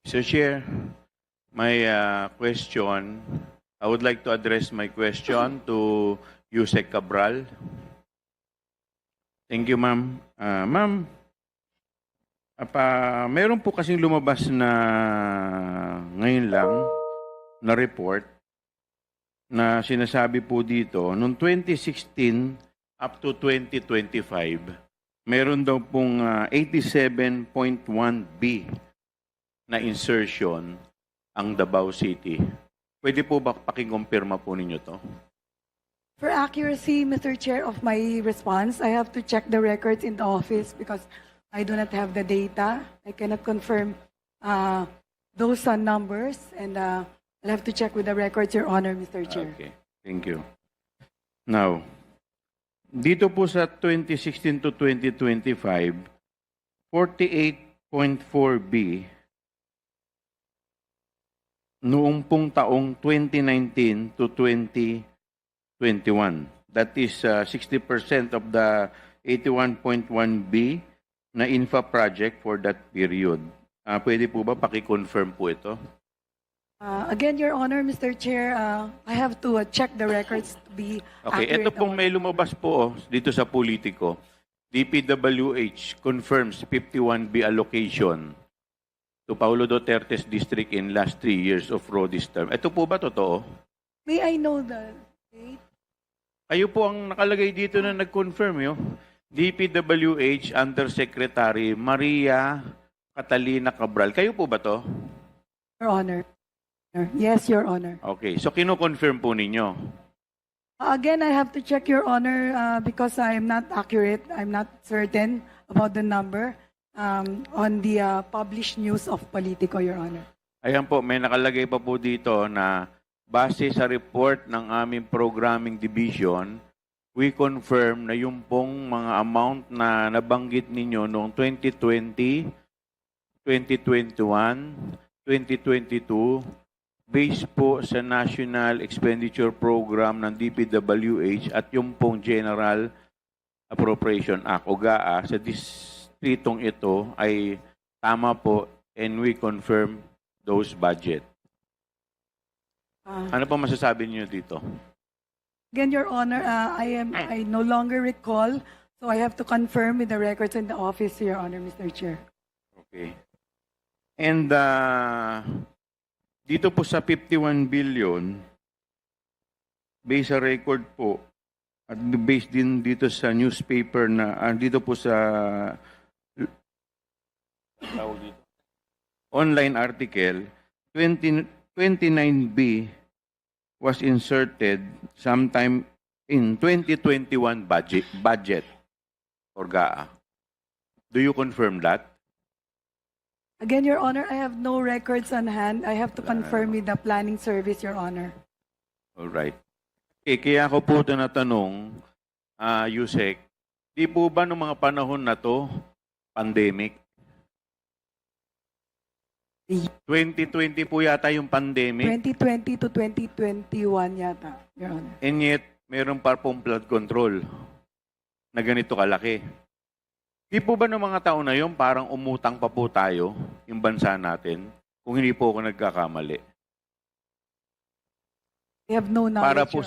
Mr. Chair, my question, I would like to address my question to Yusek Cabral. Thank you, ma'am. Ma'am, meron po kasing lumabas na ngayon lang na report na sinasabi po dito, noong 2016 up to 2025, meron daw pong 87.1B na insertion ang Davao City. Pwede po ba pakikumpirma po ninyo to? For accuracy, Mr. Chair, of my response, I have to check the records in the office because I do not have the data. I cannot confirm those numbers, and I'll have to check with the records, Your Honor, Mr. Chair. Okay, thank you. Now, dito po sa 2016 to 2025, 48.4B noong pong taong 2019 to 2021. That is 60% of the 81.1B na infra project for that period. Pwede po ba pakiconfirm po ito? Again, Your Honor, Mr. Chair, I have to check the records to be Okay, accurate. ito pong may lumabas po dito sa Politico. DPWH confirms 51B allocation to Paulo Duterte's district in last 3 years of Rodi's term. Ito po ba totoo? May I know the date? Kayo po ang nakalagay dito na nag-confirm yun. DPWH Undersecretary Maria Catalina Cabral. Kayo po ba to? Your Honor. Yes, Your Honor. Okay, so kino-confirm po ninyo. Again, I have to check, Your Honor, because I'm not accurate. I'm not certain about the number on the published news of Politico, Your Honor. Ayan po, may nakalagay pa po dito na base sa report ng aming programming division, we confirm na yung pong mga amount na nabanggit ninyo noong 2020, 2021, 2022, based po sa National Expenditure Program ng DPWH at yung pong General Appropriation Act o GAA sa distritong ito ay tama po and we confirm those budget. Ano pa masasabi niyo dito? Again, Your Honor, I no longer recall, so I have to confirm with the records in the office, Your Honor, Mr. Chair. Okay. And dito po sa 51 billion, based sa record po, at based din dito sa newspaper na, dito po sa online article, 29B was inserted sometime in 2021 budget for GAA. Do you confirm that? Again, Your Honor, I have no records on hand. I have to confirm with the planning service, Your Honor. All right. Okay, kaya ako po ito natanong, Yusek, di po ba noong mga panahon na to, pandemic? 2020 po yata yung pandemic. 2020 to 2021 yata, Your Honor. And yet, meron pa pong flood control na ganito kalaki. Di po ba ng mga taon na yun, parang umutang pa po tayo, yung bansa natin, kung hindi po ako nagkakamali? I have no knowledge, Para po Your